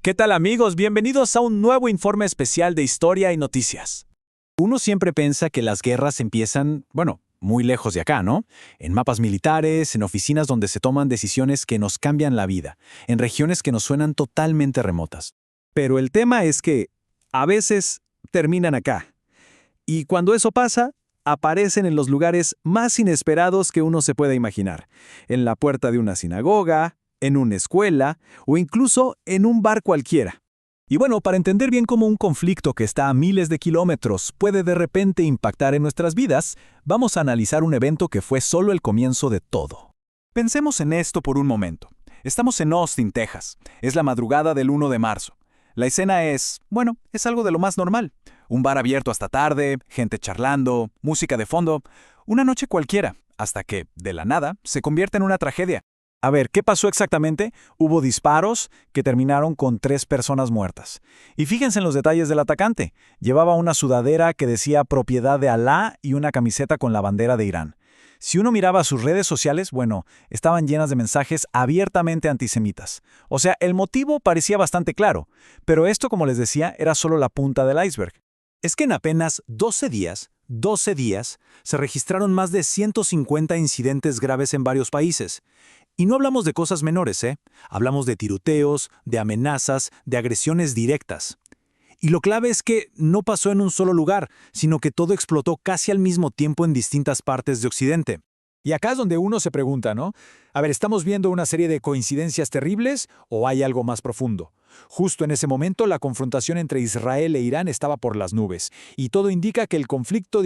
¿Qué tal amigos? Bienvenidos a un nuevo informe especial de historia y noticias. Uno siempre piensa que las guerras empiezan, muy lejos de acá, ¿no? En mapas militares, en oficinas donde se toman decisiones que nos cambian la vida, en regiones que nos suenan totalmente remotas. Pero el tema es que, a veces, terminan acá. Y cuando eso pasa, aparecen en los lugares más inesperados que uno se pueda imaginar. En la puerta de una sinagoga, en una escuela o incluso en un bar cualquiera. Y para entender bien cómo un conflicto que está a miles de kilómetros puede de repente impactar en nuestras vidas, vamos a analizar un evento que fue solo el comienzo de todo. Pensemos en esto por un momento. Estamos en Austin, Texas. Es la madrugada del 1 de marzo. La escena es algo de lo más normal. Un bar abierto hasta tarde, gente charlando, música de fondo, una noche cualquiera, hasta que, de la nada, se convierte en una tragedia. A ver, ¿qué pasó exactamente? Hubo disparos que terminaron con 3 personas muertas. Y fíjense en los detalles del atacante. Llevaba una sudadera que decía propiedad de Alá y una camiseta con la bandera de Irán. Si uno miraba sus redes sociales, estaban llenas de mensajes abiertamente antisemitas. O sea, el motivo parecía bastante claro. Pero esto, como les decía, era solo la punta del iceberg. Es que en apenas 12 días, se registraron más de 150 incidentes graves en varios países. Y no hablamos de cosas menores, ¿eh? Hablamos de tiroteos, de amenazas, de agresiones directas. Y lo clave es que no pasó en un solo lugar, sino que todo explotó casi al mismo tiempo en distintas partes de Occidente. Y acá es donde uno se pregunta, ¿no? A ver, ¿estamos viendo una serie de coincidencias terribles o hay algo más profundo? Justo en ese momento, la confrontación entre Israel e Irán estaba por las nubes, y todo indica que el conflicto,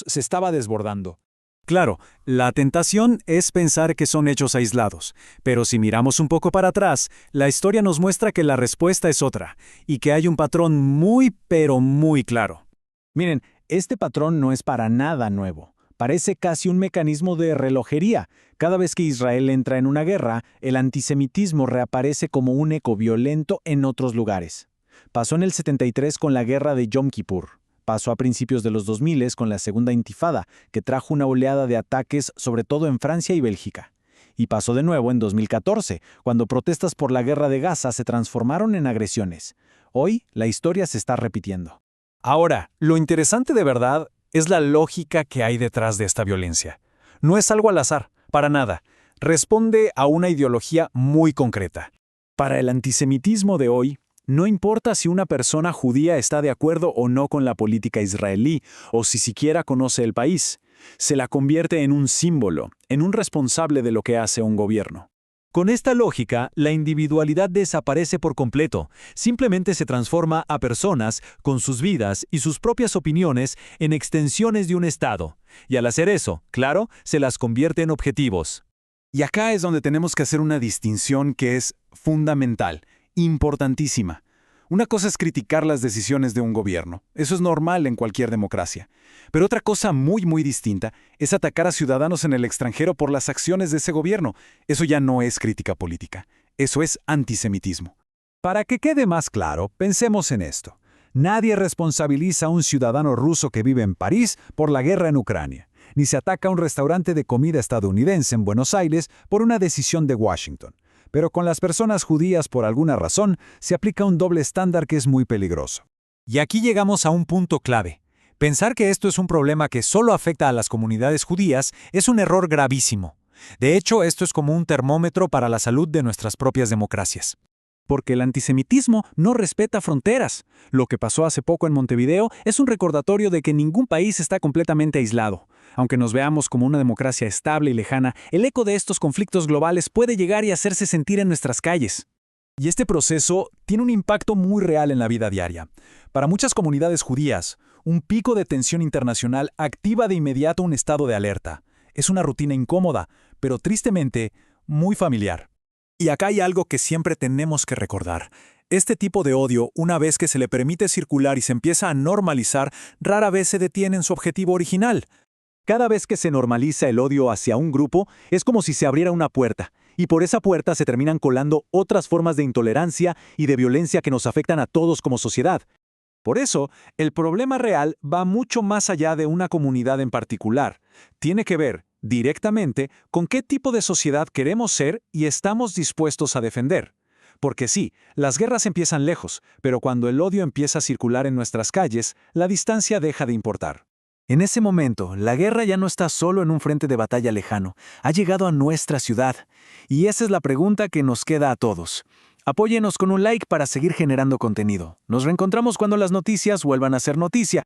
se estaba desbordando. Claro, la tentación es pensar que son hechos aislados, pero si miramos un poco para atrás, la historia nos muestra que la respuesta es otra, y que hay un patrón muy, pero muy claro. Miren, este patrón no es para nada nuevo. Parece casi un mecanismo de relojería. Cada vez que Israel entra en una guerra, el antisemitismo reaparece como un eco violento en otros lugares. Pasó en el 73 con la guerra de Yom Kippur. Pasó a principios de los 2000 con la Segunda Intifada, que trajo una oleada de ataques sobre todo en Francia y Bélgica. Y pasó de nuevo en 2014, cuando protestas por la guerra de Gaza se transformaron en agresiones. Hoy, la historia se está repitiendo. Ahora, lo interesante de verdad es la lógica que hay detrás de esta violencia. No es algo al azar, para nada. Responde a una ideología muy concreta. Para el antisemitismo de hoy, no importa si una persona judía está de acuerdo o no con la política israelí, o si siquiera conoce el país. Se la convierte en un símbolo, en un responsable de lo que hace un gobierno. Con esta lógica, la individualidad desaparece por completo. Simplemente se transforma a personas, con sus vidas y sus propias opiniones, en extensiones de un Estado. Y al hacer eso, claro, se las convierte en objetivos. Y acá es donde tenemos que hacer una distinción que es fundamental. Importantísima. Una cosa es criticar las decisiones de un gobierno. Eso es normal en cualquier democracia. Pero otra cosa muy, muy distinta es atacar a ciudadanos en el extranjero por las acciones de ese gobierno. Eso ya no es crítica política. Eso es antisemitismo. Para que quede más claro, pensemos en esto. Nadie responsabiliza a un ciudadano ruso que vive en París por la guerra en Ucrania. Ni se ataca a un restaurante de comida estadounidense en Buenos Aires por una decisión de Washington. Pero con las personas judías, por alguna razón, se aplica un doble estándar que es muy peligroso. Y aquí llegamos a un punto clave. Pensar que esto es un problema que solo afecta a las comunidades judías es un error gravísimo. De hecho, esto es como un termómetro para la salud de nuestras propias democracias. Porque el antisemitismo no respeta fronteras. Lo que pasó hace poco en Montevideo es un recordatorio de que ningún país está completamente aislado. Aunque nos veamos como una democracia estable y lejana, el eco de estos conflictos globales puede llegar y hacerse sentir en nuestras calles. Y este proceso tiene un impacto muy real en la vida diaria. Para muchas comunidades judías, un pico de tensión internacional activa de inmediato un estado de alerta. Es una rutina incómoda, pero tristemente muy familiar. Y acá hay algo que siempre tenemos que recordar. Este tipo de odio, una vez que se le permite circular y se empieza a normalizar, rara vez se detiene en su objetivo original. Cada vez que se normaliza el odio hacia un grupo, es como si se abriera una puerta, y por esa puerta se terminan colando otras formas de intolerancia y de violencia que nos afectan a todos como sociedad. Por eso, el problema real va mucho más allá de una comunidad en particular. Tiene que ver, directamente, con qué tipo de sociedad queremos ser y estamos dispuestos a defender. Porque sí, las guerras empiezan lejos, pero cuando el odio empieza a circular en nuestras calles, la distancia deja de importar. En ese momento, la guerra ya no está solo en un frente de batalla lejano, ha llegado a nuestra ciudad. Y esa es la pregunta que nos queda a todos. Apóyenos con un like para seguir generando contenido. Nos reencontramos cuando las noticias vuelvan a ser noticia.